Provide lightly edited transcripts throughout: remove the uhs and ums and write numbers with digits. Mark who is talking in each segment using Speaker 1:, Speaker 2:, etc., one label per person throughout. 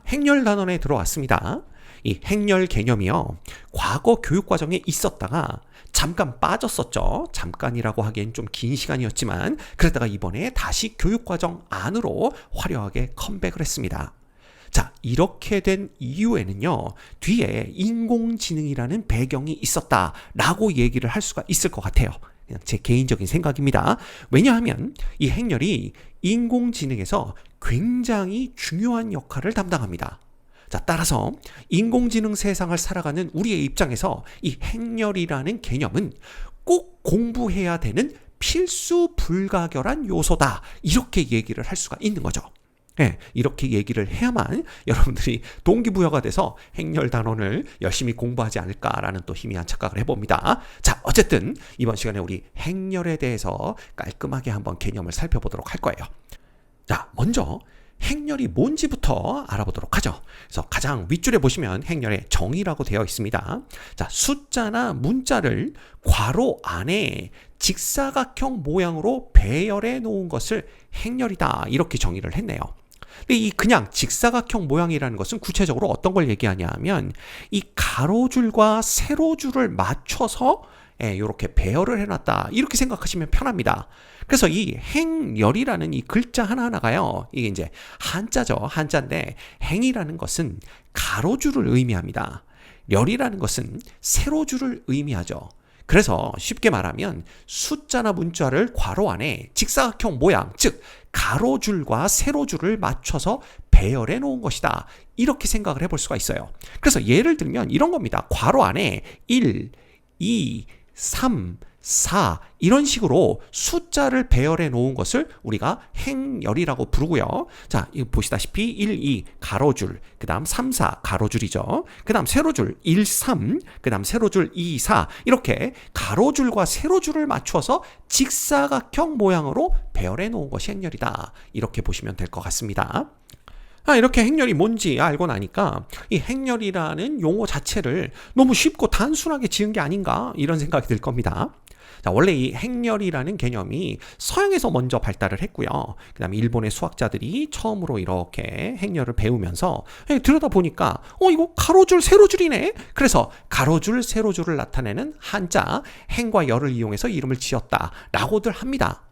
Speaker 1: 행렬 단원에 들어왔습니다. 이 행렬 개념이요, 과거 교육과정에 있었다가 잠깐 빠졌었죠. 잠깐이라고 하기엔 좀 긴 시간이었지만 그러다가 이번에 다시 교육과정 안으로 화려하게 컴백을 했습니다. 자, 이렇게 된 이유에는요, 뒤에 인공지능이라는 배경이 있었다라고 얘기를 할 수가 있을 것 같아요. 그냥 제 개인적인 생각입니다. 왜냐하면 이 행렬이 인공지능에서 굉장히 중요한 역할을 담당합니다. 자, 따라서 인공지능 세상을 살아가는 우리의 입장에서 이 행렬이라는 개념은 꼭 공부해야 되는 필수 불가결한 요소다, 이렇게 얘기를 할 수가 있는 거죠. 네, 이렇게 얘기를 해야만 여러분들이 동기부여가 돼서 행렬 단원을 열심히 공부하지 않을까라는 또 희미한 착각을 해봅니다. 자, 어쨌든 이번 시간에 우리 행렬에 대해서 깔끔하게 한번 개념을 살펴보도록 할 거예요. 자, 먼저 행렬이 뭔지부터 알아보도록 하죠. 그래서 가장 윗줄에 보시면 행렬의 정의라고 되어 있습니다. 자, 숫자나 문자를 괄호 안에 직사각형 모양으로 배열해 놓은 것을 행렬이다, 이렇게 정의를 했네요. 근데 이 그냥 직사각형 모양이라는 것은 구체적으로 어떤 걸 얘기하냐 하면 이 가로줄과 세로줄을 맞춰서 이렇게 배열을 해놨다, 이렇게 생각하시면 편합니다. 그래서 이 행렬이라는 이 글자 하나하나가요, 이게 이제 한자죠. 한자인데 행이라는 것은 가로줄을 의미합니다. 렬이라는 것은 세로줄을 의미하죠. 그래서 쉽게 말하면 숫자나 문자를 괄호 안에 직사각형 모양, 즉 가로줄과 세로줄을 맞춰서 배열해 놓은 것이다, 이렇게 생각을 해볼 수가 있어요. 그래서 예를 들면 이런 겁니다. 괄호 안에 1, 2, 3, 4 이런 식으로 숫자를 배열해 놓은 것을 우리가 행렬이라고 부르고요. 자, 이거 보시다시피 1, 2 가로줄, 그 다음 3, 4 가로줄이죠. 그 다음 세로줄 1, 3, 그 다음 세로줄 2, 4 이렇게 가로줄과 세로줄을 맞춰서 직사각형 모양으로 배열해 놓은 것이 행렬이다, 이렇게 보시면 될 것 같습니다. 이렇게 행렬이 뭔지 알고 나니까 이 행렬이라는 용어 자체를 너무 쉽고 단순하게 지은 게 아닌가, 이런 생각이 들 겁니다. 자, 원래 이 행렬이라는 개념이 서양에서 먼저 발달을 했고요. 그 다음에 일본의 수학자들이 처음으로 이렇게 행렬을 배우면서 들여다보니까 이거 가로줄 세로줄이네. 그래서 가로줄 세로줄을 나타내는 한자 행과 열을 이용해서 이름을 지었다라고들 합니다.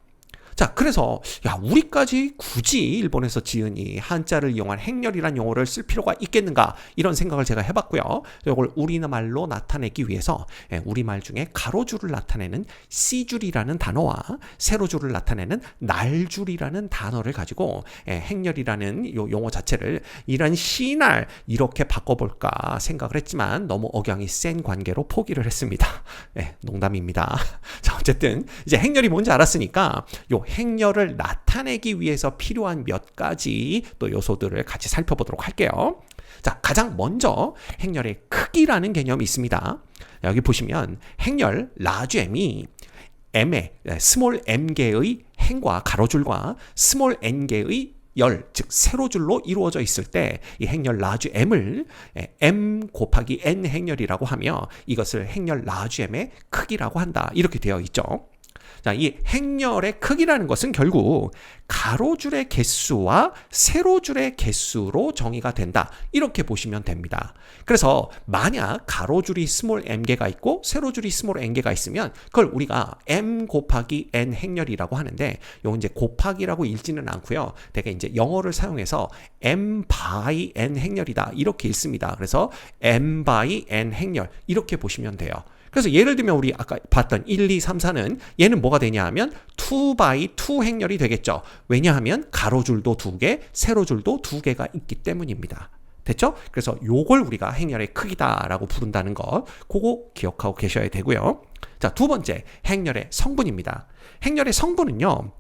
Speaker 1: 자, 그래서 우리까지 굳이 일본에서 지은 이 한자를 이용한 행렬이란 용어를 쓸 필요가 있겠는가, 이런 생각을 제가 해봤고요. 이걸 우리말로 나타내기 위해서 우리말 중에 가로줄을 나타내는 씨줄이라는 단어와 세로줄을 나타내는 날줄이라는 단어를 가지고 행렬이라는 요 용어 자체를 이런 씨날 이렇게 바꿔볼까 생각을 했지만 너무 억양이 센 관계로 포기를 했습니다. 농담입니다. 자, 어쨌든 이제 행렬이 뭔지 알았으니까 요 행렬을 나타내기 위해서 필요한 몇 가지 또 요소들을 같이 살펴보도록 할게요. 자, 가장 먼저 행렬의 크기라는 개념이 있습니다. 여기 보시면 행렬 라지 m이 m의 스몰 m개의 행과 가로줄과 스몰 n개의 열, 즉 세로줄로 이루어져 있을 때 이 행렬 라지 m을 m 곱하기 n 행렬이라고 하며 이것을 행렬 라지 m의 크기라고 한다, 이렇게 되어 있죠. 자, 이 행렬의 크기라는 것은 결국 가로줄의 개수와 세로줄의 개수로 정의가 된다, 이렇게 보시면 됩니다. 그래서 만약 가로줄이 스몰 m개가 있고 세로줄이 스몰 n개가 있으면 그걸 우리가 m 곱하기 n 행렬이라고 하는데, 요건 이제 곱하기라고 읽지는 않고요. 되게 이제 영어를 사용해서 m by n 행렬이다, 이렇게 읽습니다. 그래서 m by n 행렬, 이렇게 보시면 돼요. 그래서 예를 들면 우리 아까 봤던 1, 2, 3, 4는 얘는 뭐가 되냐 하면 2 by 2 행렬이 되겠죠. 왜냐하면 가로줄도 2개, 세로줄도 2개가 있기 때문입니다. 됐죠? 그래서 요걸 우리가 행렬의 크기다라고 부른다는 것, 그거 기억하고 계셔야 되고요. 자, 두 번째, 행렬의 성분입니다. 행렬의 성분은요,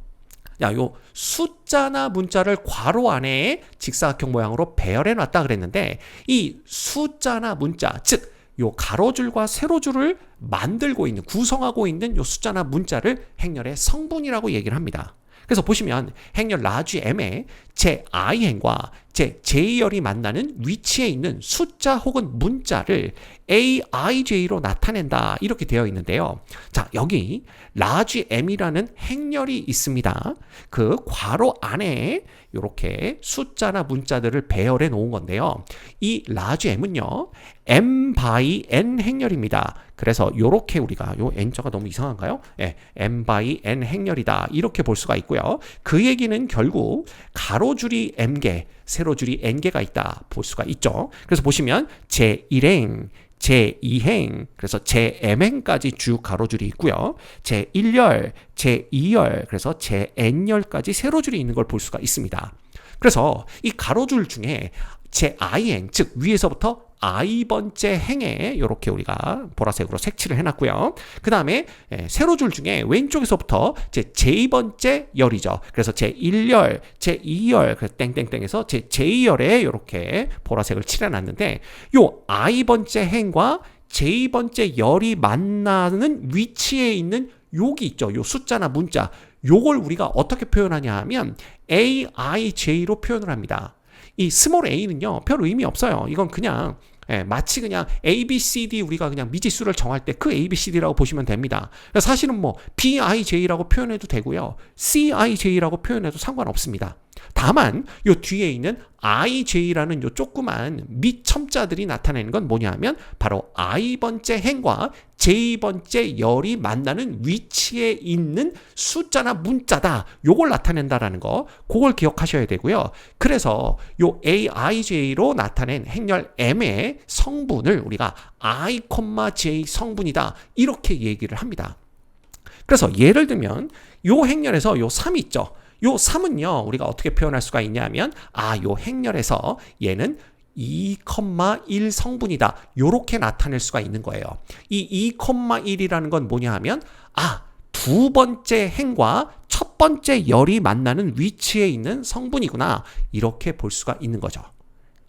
Speaker 1: 요 숫자나 문자를 괄호 안에 직사각형 모양으로 배열해 놨다 그랬는데, 이 숫자나 문자, 즉 요 가로줄과 세로줄을 만들고 있는, 구성하고 있는 요 숫자나 문자를 행렬의 성분이라고 얘기를 합니다. 그래서 보시면 행렬 라지 m의 제 i행과 제 J열이 만나는 위치에 있는 숫자 혹은 문자를 aij로 나타낸다 이렇게 되어 있는데요. 자, 여기 large m이라는 행렬이 있습니다. 그 괄호 안에 이렇게 숫자나 문자들을 배열해 놓은 건데요. 이 large m은요, m by n 행렬입니다. 그래서 이렇게 우리가 요 n자가 너무 이상한가요? 예, m by n 행렬이다 이렇게 볼 수가 있고요. 그 얘기는 결국 가로줄이 m개, 세로줄이 n개가 있다 볼 수가 있죠. 그래서 보시면 제1행, 제2행, 그래서 제-m행까지 쭉 가로줄이 있고요. 제1열, 제2열, 그래서 제-n열까지 세로줄이 있는 걸 볼 수가 있습니다. 그래서 이 가로줄 중에 제-i행, 즉 위에서부터 i번째 행에 이렇게 우리가 보라색으로 색칠을 해놨고요. 그 다음에 세로줄 중에 왼쪽에서부터 제 제2번째 열이죠. 그래서 제1열, 제2열, 그래서 땡땡땡에서 제 제2열에 이렇게 보라색을 칠해놨는데 요 i번째 행과 제2번째 열이 만나는 위치에 있는 여기 있죠. 요 숫자나 문자. 요걸 우리가 어떻게 표현하냐 하면 aij로 표현을 합니다. 이 스몰 a는요, 별 의미 없어요. 이건 그냥 마치 그냥 A, B, C, D 우리가 그냥 미지수를 정할 때 그 A, B, C, D라고 보시면 됩니다. 사실은 뭐 BIJ라고 표현해도 되고요. CIJ라고 표현해도 상관없습니다. 다만 요 뒤에 있는 IJ라는 요 조그만 밑첨자들이 나타내는 건 뭐냐면 바로 I번째 행과 J번째 열이 만나는 위치에 있는 숫자나 문자다. 요걸 나타낸다라는 거, 그걸 기억하셔야 되고요. 그래서 요 AIJ로 나타낸 행렬 M의 성분을 우리가 I, J 성분이다. 이렇게 얘기를 합니다. 그래서 예를 들면 요 행렬에서 요 3이 있죠. 요 3은요, 우리가 어떻게 표현할 수가 있냐면, 요 행렬에서 얘는 2,1 성분이다. 요렇게 나타낼 수가 있는 거예요. 이 2,1이라는 건 뭐냐 하면, 두 번째 행과 첫 번째 열이 만나는 위치에 있는 성분이구나. 이렇게 볼 수가 있는 거죠.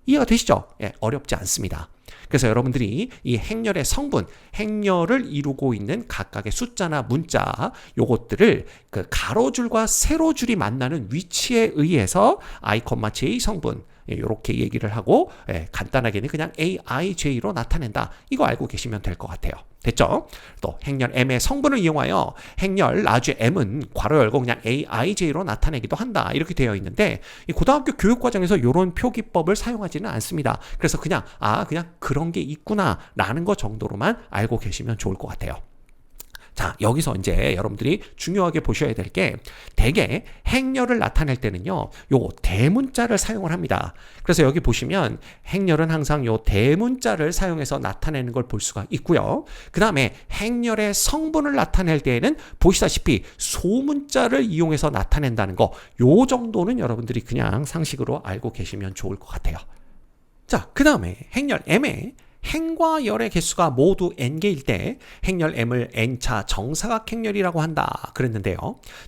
Speaker 1: 이해가 되시죠? 예, 어렵지 않습니다. 그래서 여러분들이 이 행렬의 성분, 행렬을 이루고 있는 각각의 숫자나 문자, 요것들을 그 가로줄과 세로줄이 만나는 위치에 의해서 I, J 성분, 이렇게 얘기를 하고 간단하게는 그냥 aij로 나타낸다. 이거 알고 계시면 될 것 같아요. 됐죠? 또 행렬 m의 성분을 이용하여 행렬 large m은 괄호 열고 그냥 aij로 나타내기도 한다. 이렇게 되어 있는데 이 고등학교 교육 과정에서 이런 표기법을 사용하지는 않습니다. 그래서 그냥 그냥 그런 게 있구나라는 것 정도로만 알고 계시면 좋을 것 같아요. 자, 여기서 이제 여러분들이 중요하게 보셔야 될 게 대개 행렬을 나타낼 때는요, 요 대문자를 사용을 합니다. 그래서 여기 보시면 행렬은 항상 요 대문자를 사용해서 나타내는 걸 볼 수가 있고요. 그 다음에 행렬의 성분을 나타낼 때에는 보시다시피 소문자를 이용해서 나타낸다는 거, 요 정도는 여러분들이 그냥 상식으로 알고 계시면 좋을 것 같아요. 자, 그 다음에 행렬 M의 행과 열의 개수가 모두 n개일 때 행렬 m을 n차 정사각 행렬이라고 한다 그랬는데요.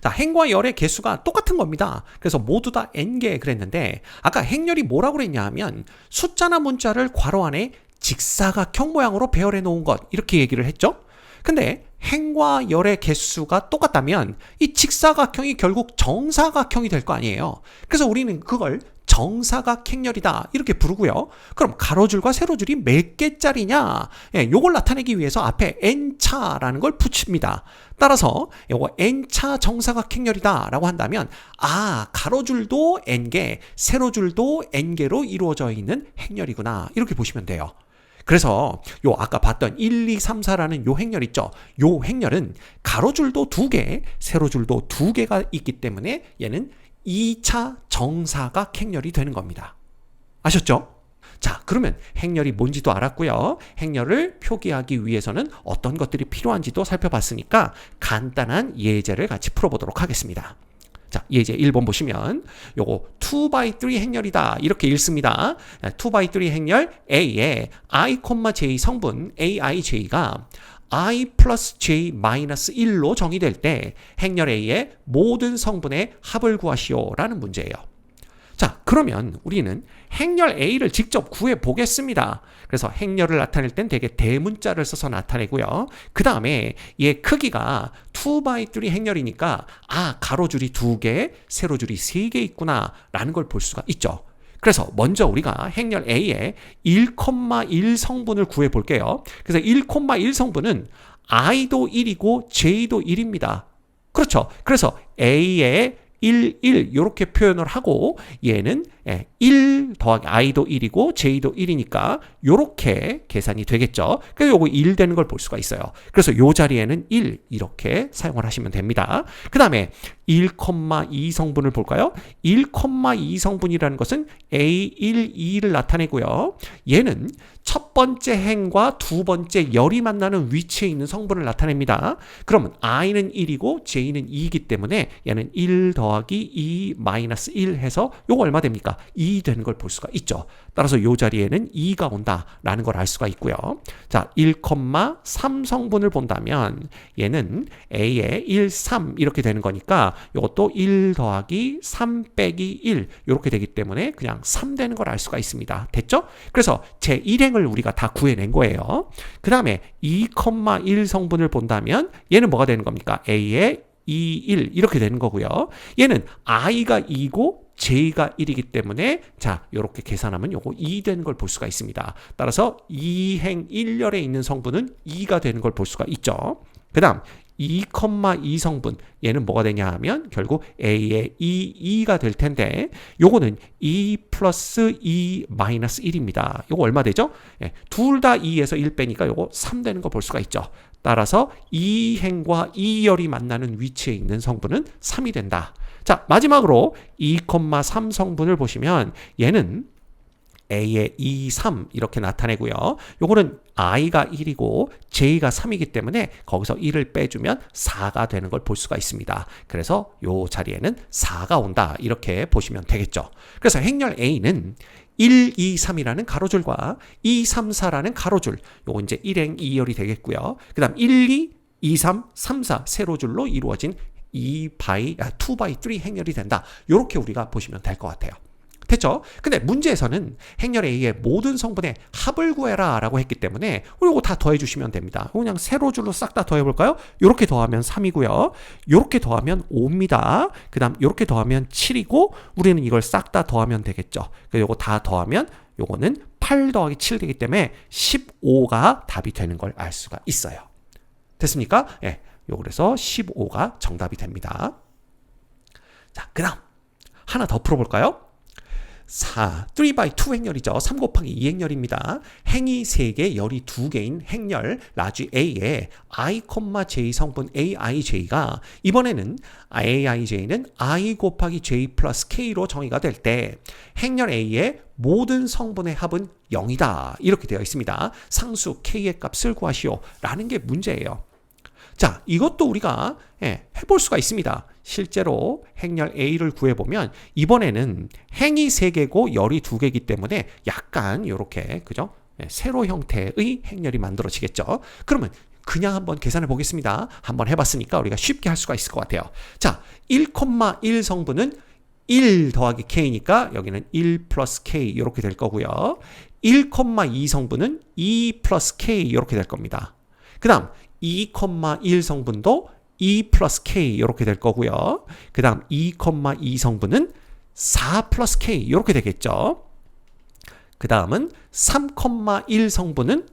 Speaker 1: 자, 행과 열의 개수가 똑같은 겁니다. 그래서 모두 다 n개 그랬는데 아까 행렬이 뭐라고 그랬냐 하면 숫자나 문자를 괄호 안에 직사각형 모양으로 배열해 놓은 것, 이렇게 얘기를 했죠. 근데 행과 열의 개수가 똑같다면 이 직사각형이 결국 정사각형이 될 거 아니에요. 그래서 우리는 그걸 정사각 행렬이다 이렇게 부르고요. 그럼 가로줄과 세로줄이 몇 개짜리냐? 요걸 나타내기 위해서 앞에 n차라는 걸 붙입니다. 따라서 요거 n차 정사각 행렬이다 라고 한다면 가로줄도 n개, 세로줄도 n개로 이루어져 있는 행렬이구나, 이렇게 보시면 돼요. 그래서 요 아까 봤던 1, 2, 3, 4라는 요 행렬 있죠. 요 행렬은 가로줄도 2개, 세로줄도 2개가 있기 때문에 얘는 2차 정사각 행렬이 되는 겁니다. 아셨죠? 자, 그러면 행렬이 뭔지도 알았고요. 행렬을 표기하기 위해서는 어떤 것들이 필요한지도 살펴봤으니까 간단한 예제를 같이 풀어보도록 하겠습니다. 자, 예제 1번 보시면 요거 2x3 행렬이다 이렇게 읽습니다. 2x3 행렬 A의 I, J 성분 aij가 I 플러스 J 마이너스 1로 정의될 때 행렬 A의 모든 성분의 합을 구하시오 라는 문제예요. 자, 그러면 우리는 행렬 A를 직접 구해 보겠습니다. 그래서 행렬을 나타낼 땐 되게 대문자를 써서 나타내고요. 그 다음에 얘 크기가 2x3 행렬이니까 가로줄이 2개, 세로줄이 3개 있구나 라는 걸 볼 수가 있죠. 그래서 먼저 우리가 행렬 A의 1,1 성분을 구해 볼게요. 그래서 1,1 성분은 i도 1이고 j도 1입니다. 그렇죠. 그래서 A의 1, 1 이렇게 표현을 하고 얘는 1 더하기 i도 1이고 j도 1이니까 이렇게 계산이 되겠죠. 그래서 요거 1 되는 걸 볼 수가 있어요. 그래서 요 자리에는 1 이렇게 사용을 하시면 됩니다. 그 다음에 1,2 성분을 볼까요? 1,2 성분이라는 것은 A1, 2를 나타내고요. 얘는 첫 번째 행과 두 번째 열이 만나는 위치에 있는 성분을 나타냅니다. 그러면 i는 1이고 j는 2이기 때문에 얘는 1 더하기 2 마이너스 1 해서 요거 얼마 됩니까? 2 되는 걸 볼 수가 있죠. 따라서 요 자리에는 2가 온다라는 걸 알 수가 있고요. 자, 1,3 성분을 본다면 얘는 A의 1, 3 이렇게 되는 거니까 이것도 1 더하기 3 빼기 1 이렇게 되기 때문에 그냥 3 되는 걸 알 수가 있습니다. 됐죠? 그래서 제 1행을 우리가 다 구해낸 거예요. 그 다음에 2,1 성분을 본다면 얘는 뭐가 되는 겁니까? A의 2, 1 이렇게 되는 거고요. 얘는 i가 2고 j가 1이기 때문에 자 이렇게 계산하면 요거 2 되는 걸 볼 수가 있습니다. 따라서 2행 1열에 있는 성분은 2가 되는 걸 볼 수가 있죠. 그 다음 2,2 성분 얘는 뭐가 되냐 하면 결국 A의 2가 될 텐데 요거는 2 플러스 2 마이너스 1입니다. 요거 얼마 되죠? 둘 다 2에서 1 빼니까 요거 3 되는 거 볼 수가 있죠. 따라서 2행과 2열이 만나는 위치에 있는 성분은 3이 된다. 자, 마지막으로 2,3 성분을 보시면 얘는 A의 2, 3 이렇게 나타내고요. 요거는 i가 1이고 j가 3이기 때문에 거기서 1을 빼주면 4가 되는 걸 볼 수가 있습니다. 그래서 요 자리에는 4가 온다 이렇게 보시면 되겠죠. 그래서 행렬 A는 1, 2, 3이라는 가로줄과 2, 3, 4라는 가로줄 요거 이제 1행 2열이 되겠고요. 그 다음 1, 2, 2, 3, 3, 4 세로줄로 이루어진 2 by 3 행렬이 된다. 이렇게 우리가 보시면 될 것 같아요. 됐죠? 근데 문제에서는 행렬 A의 모든 성분의 합을 구해라 라고 했기 때문에 이거 다 더해주시면 됩니다. 그냥 세로줄로 싹 다 더해볼까요? 이렇게 더하면 3이고요. 이렇게 더하면 5입니다. 그 다음 이렇게 더하면 7이고 우리는 이걸 싹 다 더하면 되겠죠. 이거 다 더하면 요거는 8 더하기 7 되기 때문에 15가 답이 되는 걸 알 수가 있어요. 됐습니까? 예. 그래서 15가 정답이 됩니다. 자, 그 다음 하나 더 풀어볼까요? 3 by 2 행렬이죠. 3 곱하기 2 행렬입니다. 행이 3개, 열이 2개인 행렬 라지 A의 i, j 성분 aij가 이번에는 aij는 i 곱하기 j 플러스 k로 정의가 될 때 행렬 A의 모든 성분의 합은 0이다. 이렇게 되어 있습니다. 상수 k의 값을 구하시오 라는 게 문제예요. 자, 이것도 우리가 해볼 수가 있습니다. 실제로 행렬 A를 구해보면 이번에는 행이 3개고 열이 2개이기 때문에 약간 이렇게 그죠? 세로 형태의 행렬이 만들어지겠죠. 그러면 그냥 한번 계산해 보겠습니다. 한번 해봤으니까 우리가 쉽게 할 수가 있을 것 같아요. 자, 1,1 성분은 1 더하기 k니까 여기는 1 플러스 k 이렇게 될 거고요. 1,2 성분은 2 플러스 k 이렇게 될 겁니다. 그 다음 2,1 성분도 2 플러스 k 이렇게 될 거고요. 그 다음 2,2 성분은 4 플러스 k 이렇게 되겠죠. 그 다음은 3,1 성분은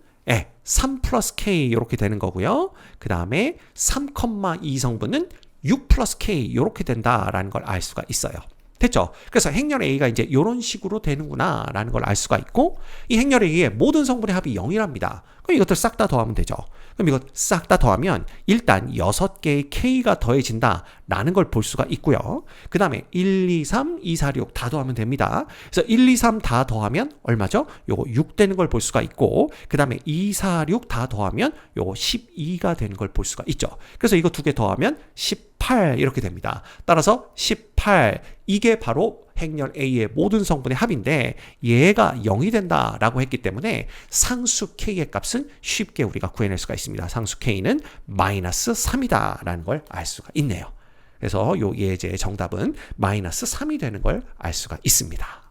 Speaker 1: 3 플러스 k 이렇게 되는 거고요. 그 다음에 3,2 성분은 6 플러스 k 이렇게 된다라는 걸 알 수가 있어요. 됐죠? 그래서 행렬 A가 이제 이런 식으로 되는구나 라는 걸 알 수가 있고 이 행렬 A의 모든 성분의 합이 0이랍니다. 그럼 이것들 싹 다 더하면 되죠. 그럼 이거 싹 다 더하면 일단 6개의 K가 더해진다 라는 걸 볼 수가 있고요. 그 다음에 1, 2, 3, 2, 4, 6 다 더하면 됩니다. 그래서 1, 2, 3 다 더하면 얼마죠? 요거 6 되는 걸 볼 수가 있고 그 다음에 2, 4, 6 다 더하면 요거 12가 되는 걸 볼 수가 있죠. 그래서 이거 두 개 더하면 18 이렇게 됩니다. 따라서 18 이게 바로 행렬 A의 모든 성분의 합인데 얘가 0이 된다라고 했기 때문에 상수 K의 값은 쉽게 우리가 구해낼 수가 있습니다. 상수 K는 마이너스 3이다 라는 걸 알 수가 있네요. 그래서 요 예제의 정답은 마이너스 3이 되는 걸 알 수가 있습니다.